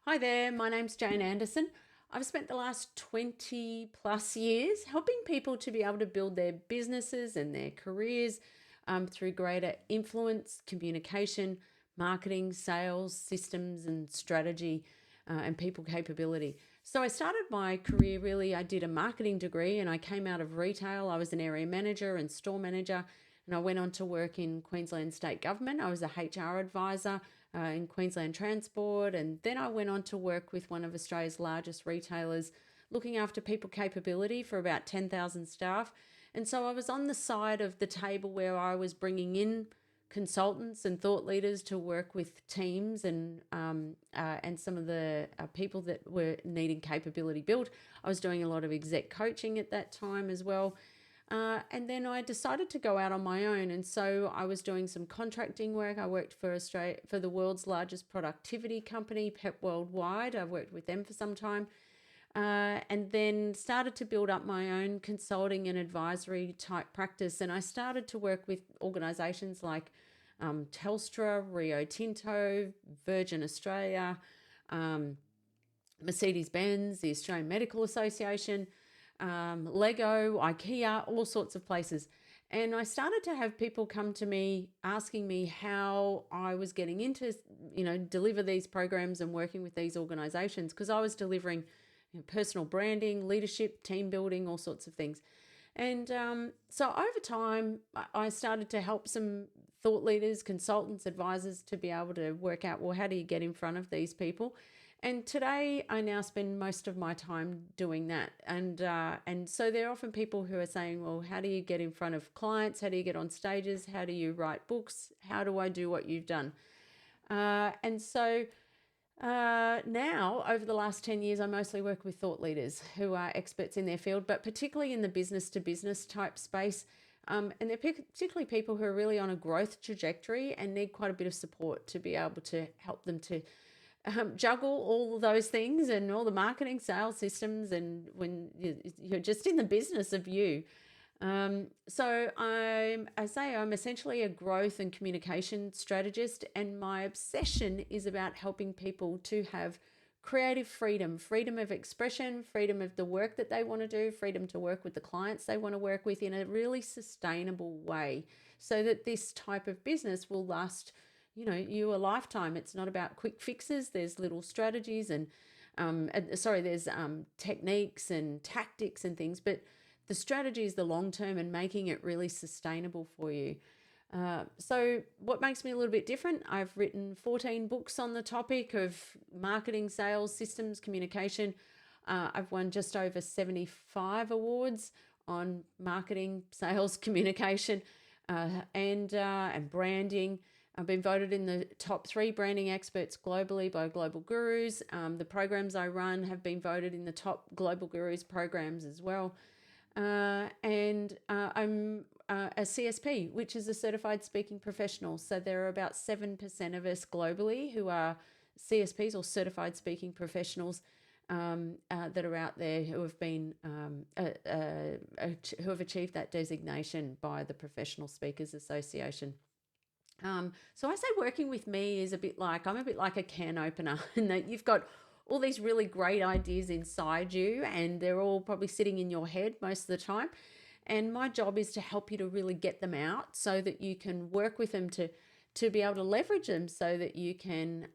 Hi there, my name's Jane Anderson. I've spent the last 20 plus years helping people to be able to build their businesses and their careers through greater influence, communication, marketing, sales, systems, and strategy and people capability. So I started my career really, I did a marketing degree and I came out of retail. I was an area manager and store manager, and I went on to work in Queensland State Government. I was a HR advisor in Queensland Transport. And then I went on to work with one of Australia's largest retailers, looking after people capability for about 10,000 staff. And so I was on the side of the table where I was bringing in consultants and thought leaders to work with teams and some of the people that were needing capability built. I was doing a lot of exec coaching at that time as well. And then I decided to go out on my own, and so I was doing some contracting work. I worked for the world's largest productivity company, PEP Worldwide. I worked with them for some time, and then started to build up my own consulting and advisory type practice. And I started to work with organisations like Telstra, Rio Tinto, Virgin Australia, Mercedes-Benz, the Australian Medical Association, Lego, IKEA, all sorts of places. And I started to have people come to me asking me how I was getting into, deliver these programs and working with these organizations, because I was delivering personal branding, leadership, team building, all sorts of things. And so over time, I started to help some thought leaders, consultants, advisors to be able to work out, well, how do you get in front of these people? And today I now spend most of my time doing that. And so there are often people who are saying, well, how do you get in front of clients? How do you get on stages? How do you write books? How do I do what you've done? Now, over the last 10 years, I mostly work with thought leaders who are experts in their field, but particularly in the business to business type space. And they're particularly people who are really on a growth trajectory and need quite a bit of support to be able to help them to juggle all of those things and all the marketing, sales systems, and when you're just in the business of you. I'm essentially a growth and communication strategist, and my obsession is about helping people to have creative freedom, freedom of expression, freedom of the work that they want to do, freedom to work with the clients they want to work with in a really sustainable way, so that this type of business will last you a lifetime. It's not about quick fixes. There's little strategies and there's techniques and tactics and things, but the strategy is the long term and making it really sustainable for you. So what makes me a little bit different? I've written 14 books on the topic of marketing, sales, systems, communication. I've won just over 75 awards on marketing, sales, communication, and branding. I've been voted in the top 3 branding experts globally by Global Gurus. The programs I run have been voted in the top Global Gurus programs as well. I'm a CSP, which is a certified speaking professional. So there are about 7% of us globally who are CSPs or certified speaking professionals that are out there who have been who have achieved that designation by the Professional Speakers Association. So I say working with me is I'm a bit like a can opener, in that you've got all these really great ideas inside you and they're all probably sitting in your head most of the time. And my job is to help you to really get them out so that you can work with them to be able to leverage them so that you can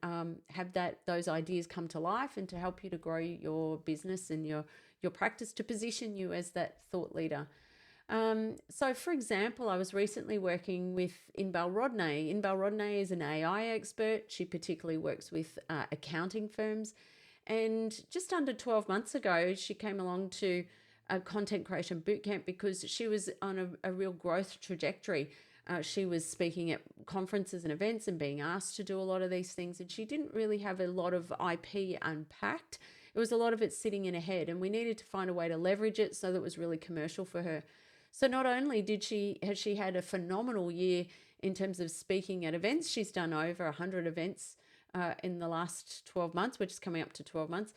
have those ideas come to life, and to help you to grow your business and your practice, to position you as that thought leader. So for example, I was recently working with Inbal Rodney. Inbal Rodney is an AI expert. She particularly works with accounting firms. And just under 12 months ago, she came along to a content creation bootcamp because she was on a real growth trajectory. She was speaking at conferences and events and being asked to do a lot of these things, and she didn't really have a lot of IP unpacked. It was a lot of it sitting in her head, and we needed to find a way to leverage it so that it was really commercial for her. So not only has she had a phenomenal year in terms of speaking at events, she's done over 100 events in the last 12 months, which is coming up to 12 months.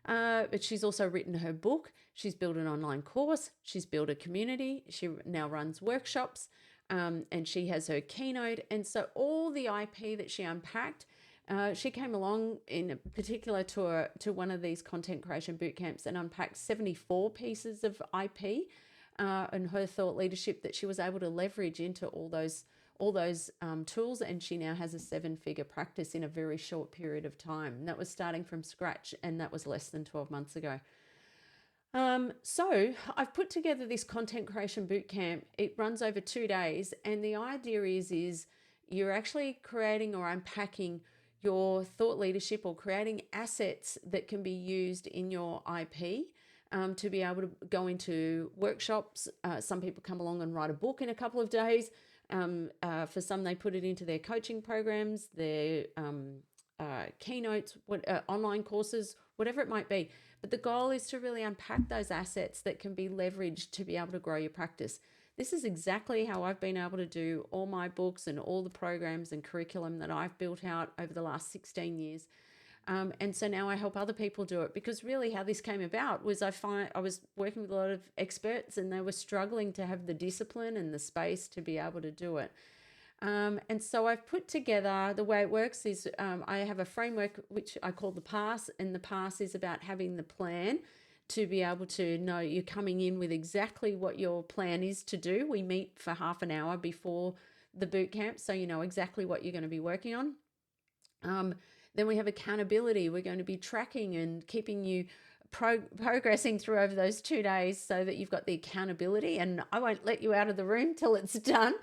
But she's also written her book. She's built an online course. She's built a community. She now runs workshops, and she has her keynote. And so all the IP that she unpacked She came along in particular to one of these content creation boot camps and unpacked 74 pieces of IP and her thought leadership that she was able to leverage into all those tools, and she now has a 7-figure practice in a very short period of time. And that was starting from scratch, and that was less than 12 months ago. So I've put together this content creation boot camp. It runs over 2 days, and the idea is you're actually creating or unpacking your thought leadership or creating assets that can be used in your IP. To be able to go into workshops. Some people come along and write a book in a couple of days. For some, they put it into their coaching programs, their keynotes, online courses, whatever it might be. But the goal is to really unpack those assets that can be leveraged to be able to grow your practice. This is exactly how I've been able to do all my books and all the programs and curriculum that I've built out over the last 16 years. And so now I help other people do it, because really how this came about was I was working with a lot of experts, and they were struggling to have the discipline and the space to be able to do it. And so I've put together, the way it works is I have a framework which I call the PASS, and the PASS is about having the plan to be able to know you're coming in with exactly what your plan is to do. We meet for half an hour before the boot camp, so you know exactly what you're going to be working on. Then we have accountability. We're going to be tracking and keeping you progressing through over those 2 days so that you've got the accountability, and I won't let you out of the room till it's done.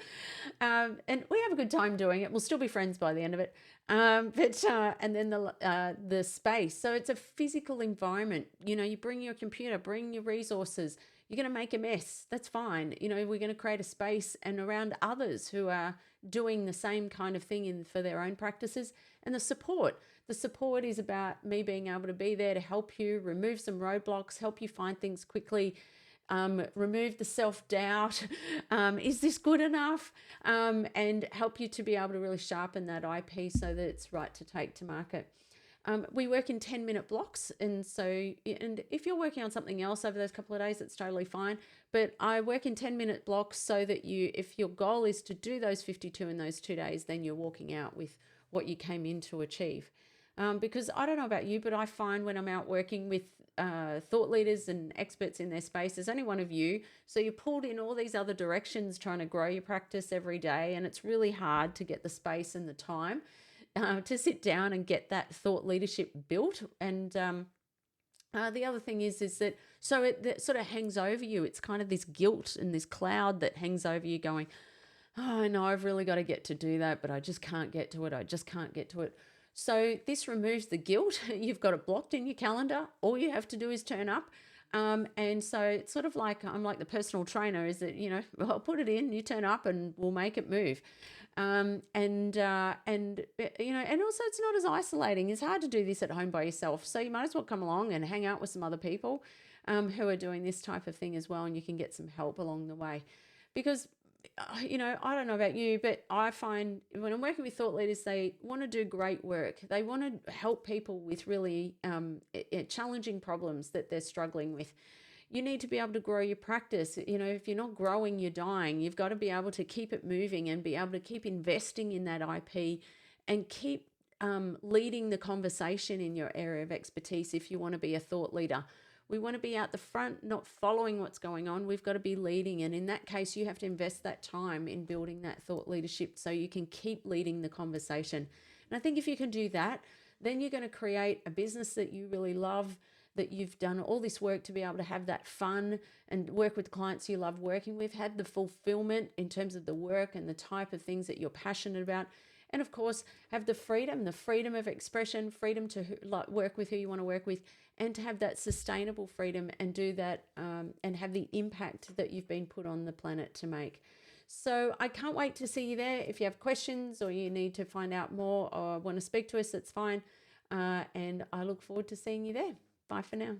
And we have a good time doing it. We'll still be friends by the end of it. And then the space. So it's a physical environment. You know, you bring your computer, bring your resources. You're going to make a mess. That's fine. You know, we're going to create a space and around others who are doing the same kind of thing for their own practices. And the support is about me being able to be there to help you remove some roadblocks, help you find things quickly, remove the self-doubt. Is this good enough? And help you to be able to really sharpen that IP so that it's right to take to market. We work in 10-minute blocks. And if you're working on something else over those couple of days, it's totally fine. But I work in 10-minute blocks so that if your goal is to do those 52 in those 2 days, then you're walking out with what you came in to achieve. Because I don't know about you, but I find when I'm out working with thought leaders and experts in their space, there's only one of you. So you're pulled in all these other directions trying to grow your practice every day. And it's really hard to get the space and the time to sit down and get that thought leadership built. And the other thing is that that sort of hangs over you. It's kind of this guilt and this cloud that hangs over you going, oh, I know I've really got to get to do that, but I just can't get to it. So this removes the guilt. You've got it blocked in your calendar. All you have to do is turn up. And so it's sort of like, I'm like the personal trainer, is that, I'll put it in, you turn up and we'll make it move. And also it's not as isolating. It's hard to do this at home by yourself. So you might as well come along and hang out with some other people who are doing this type of thing as well. And you can get some help along the way, because I don't know about you, but I find when I'm working with thought leaders, they want to do great work. They want to help people with really challenging problems that they're struggling with. You need to be able to grow your practice. If you're not growing, you're dying. You've got to be able to keep it moving and be able to keep investing in that IP and keep leading the conversation in your area of expertise if you want to be a thought leader. We want to be out the front, not following what's going on. We've got to be leading. And in that case, you have to invest that time in building that thought leadership so you can keep leading the conversation. And I think if you can do that, then you're going to create a business that you really love, that you've done all this work to be able to have that fun and work with clients you love working with, have the fulfillment in terms of the work and the type of things that you're passionate about. And of course, have the freedom of expression, freedom to work with who you want to work with, and to have that sustainable freedom and do that and have the impact that you've been put on the planet to make. So I can't wait to see you there. If you have questions or you need to find out more or want to speak to us, that's fine. And I look forward to seeing you there. Bye for now.